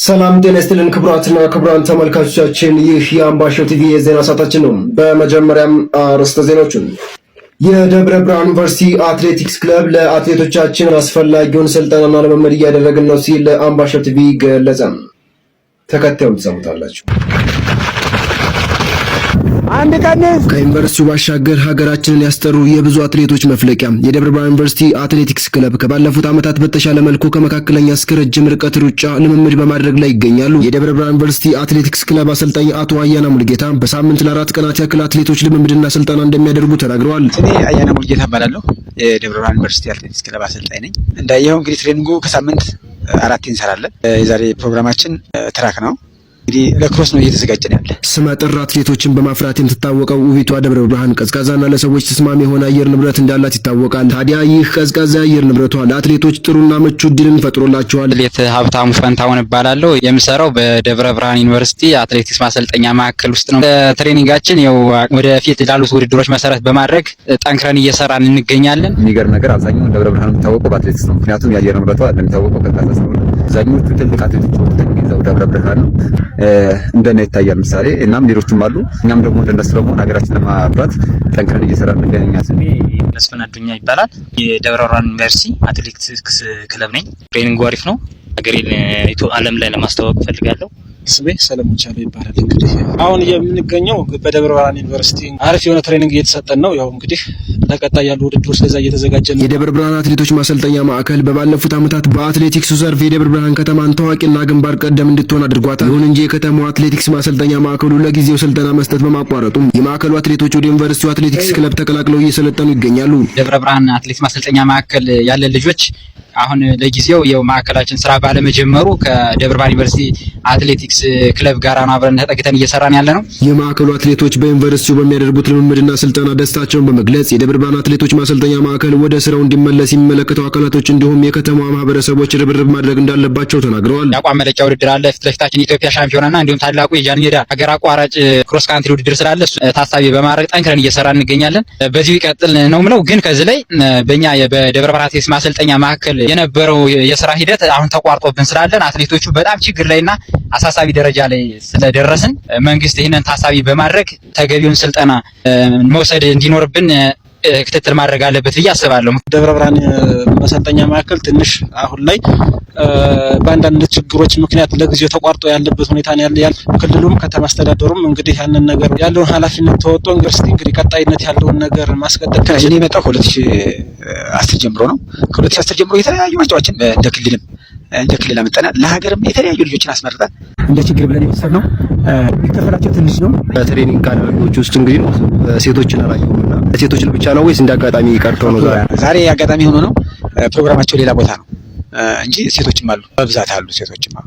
ሰላም ጤና ይስጥልን ክቡራትና ክቡራን ተመልካቾቻችን፣ ይህ የአምባሻው ቲቪ የዜና ሰዓታችን ነው። በመጀመሪያም አርዕስተ ዜናዎችን። የደብረ ብርሃን ዩኒቨርሲቲ አትሌቲክስ ክለብ ለአትሌቶቻችን አስፈላጊውን ስልጠናና ልምምድ እያደረግን ነው ሲል ለአምባሻው ቲቪ ገለጸ። ተከታዩን ትሰሙታላችሁ። ከዩኒቨርሲቲው ባሻገር ሀገራችንን ያስጠሩ የብዙ አትሌቶች መፍለቂያ የደብረ ብርሃን ዩኒቨርሲቲ አትሌቲክስ ክለብ ከባለፉት ዓመታት በተሻለ መልኩ ከመካከለኛ እስከ ረጅም ርቀት ሩጫ ልምምድ በማድረግ ላይ ይገኛሉ። የደብረ ብርሃን ዩኒቨርሲቲ አትሌቲክስ ክለብ አሰልጣኝ አቶ አያና ሙልጌታ በሳምንት ለ4 ቀናት ያክል አትሌቶች ልምምድና ስልጠና እንደሚያደርጉ ተናግረዋል። እኔ አያና ሙልጌታ እባላለሁ። የደብረ ብርሃን ዩኒቨርሲቲ አትሌቲክስ ክለብ አሰልጣኝ ነኝ። እንዳየኸው እንግዲህ ትሬኒንጉ ከሳምንት 4 እንሰራለን። የዛሬ ፕሮግራማችን ትራክ ነው። እንግዲህ ለክሮስ ነው እየተዘጋጀን ያለ። ስመጥር አትሌቶችን በማፍራት የምትታወቀው ውቢቷ ደብረ ብርሃን ቀዝቃዛና ለሰዎች ተስማሚ የሆነ አየር ንብረት እንዳላት ይታወቃል። ታዲያ ይህ ቀዝቃዛ አየር ንብረቷ ለአትሌቶች ጥሩና ምቹ ዕድልን ፈጥሮላቸዋል። አትሌት ሀብታሙ ፈንታውን እባላለሁ። የምሰራው በደብረ ብርሃን ዩኒቨርሲቲ አትሌቲክስ ማሰልጠኛ ማዕከል ውስጥ ነው። ትሬኒንጋችን ያው ወደፊት ላሉት ውድድሮች መሰረት በማድረግ ጠንክረን እየሰራን እንገኛለን። የሚገርም ነገር አብዛኛው ደብረ ብርሃን የሚታወቀው በአትሌቲክስ ነው። ምክንያቱም የአየር ንብረቷ እንደሚታወቀው ቀዝቃዛ ስለሆነ አብዛኞቹ ትልቅ አትሌቶች ወጥተው የሚይዘው ደብረ ብርሃን ነው። እንደነ ይታያል ምሳሌ እናም ሌሎችም አሉ። እኛም ደግሞ እንደነሱ ደግሞ ሀገራችንን ለማብራት ጠንክረን እየሰራን እንገኛለን። መስፍን አዱኛ ይባላል። የደብረ ብርሃን ዩኒቨርሲቲ አትሌቲክስ ክለብ ነኝ። ትሬኒንግ አሪፍ ነው። ሀገሬን ዓለም ላይ ለማስተዋወቅ ፈልጋለሁ። ስሜ ሰለሞን ቻለ ይባላል። እንግዲህ አሁን የምንገኘው በደብረ ብርሃን ዩኒቨርሲቲ አሪፍ የሆነ ትሬኒንግ እየተሰጠን ነው። ያው እንግዲህ ለቀጣይ ያሉ ውድድሮች ለዛ እየተዘጋጀን ነው። የደብረ ብርሃን አትሌቶች ማሰልጠኛ ማዕከል በባለፉት ዓመታት በአትሌቲክሱ ዘርፍ የደብረ ብርሃን ከተማን ታዋቂና ግንባር ቀደም እንድትሆን አድርጓታል። ይሁን እንጂ የከተማው አትሌቲክስ ማሰልጠኛ ማዕከሉ ለጊዜው ስልጠና መስጠት በማቋረጡም የማዕከሉ አትሌቶች ወደ ዩኒቨርሲቲው አትሌቲክስ ክለብ ተቀላቅለው እየሰለጠኑ ይገኛሉ። ደብረ ብርሃን አትሌቲክስ ማሰልጠኛ ማዕከል ያለ ልጆች አሁን ለጊዜው የው ማዕከላችን ስራ ባለመጀመሩ ከደብረ ብርሃን ዩኒቨርሲቲ አትሌቲክስ ክለብ ጋር አብረን ተጠግተን እየሰራን ያለ ነው። የማዕከሉ አትሌቶች በዩኒቨርሲቲው በሚያደርጉት ልምምድና ስልጠና ደስታቸውን በመግለጽ የደብረ ብርሃን አትሌቶች ማሰልጠኛ ማዕከል ወደ ስራው እንዲመለስ የሚመለከተው አካላቶች እንዲሁም የከተማዋ ማህበረሰቦች ርብርብ ማድረግ እንዳለባቸው ተናግረዋል። የአቋም መለኪያ ውድድር አለ። ፊት ለፊታችን የኢትዮጵያ ሻምፒዮናና እንዲሁም ታላቁ የጃን ሜዳ ሀገር አቋራጭ ክሮስ ካንትሪ ውድድር ስላለ እሱ ታሳቢ በማድረግ ጠንክረን እየሰራን እንገኛለን። በዚሁ ይቀጥል ነው ምለው። ግን ከዚህ ላይ በእኛ በደብረ ብርሃን አትሌቲክስ ማሰልጠኛ ማዕከል የነበረው የስራ ሂደት አሁን ተቋርጦብን ስላለን አትሌቶቹ በጣም ችግር ላይና አሳሳቢ ደረጃ ላይ ስለደረስን መንግስት ይህንን ታሳቢ በማድረግ ተገቢውን ስልጠና መውሰድ እንዲኖርብን ክትትል ማድረግ አለበት ብዬ አስባለሁ። ደብረ ብርሃን ማሰልጠኛ ማዕከል ትንሽ አሁን ላይ በአንዳንድ ችግሮች ምክንያት ለጊዜው ተቋርጦ ያለበት ሁኔታ ነው ያለ። ክልሉም ከተማ አስተዳደሩም እንግዲህ ያንን ነገር ያለውን ኃላፊነት ተወጥቶ ዩኒቨርሲቲ እንግዲህ ቀጣይነት ያለውን ነገር ማስቀጠል ከዚህ የመጣው 2010 ጀምሮ ነው። ከ2010 ጀምሮ የተለያዩ ማጫወችን እንደ ክልል አመጣናል። ለሀገርም የተለያዩ ልጆችን አስመርጠን እንደ ችግር ብለን የወሰድነው የሚከፈላቸው ትንሽ ነው። በትሬኒንግ ካደረጉት ውስጥ እንግዲህ ሴቶችን አላየሁምና ሴቶችን ብቻ ነው ወይስ እንዳጋጣሚ ቀርተው ነው? ዛሬ አጋጣሚ ሆኖ ነው። ፕሮግራማቸው ሌላ ቦታ ነው እንጂ ሴቶችም አሉ፣ በብዛት አሉ ሴቶችም አሉ።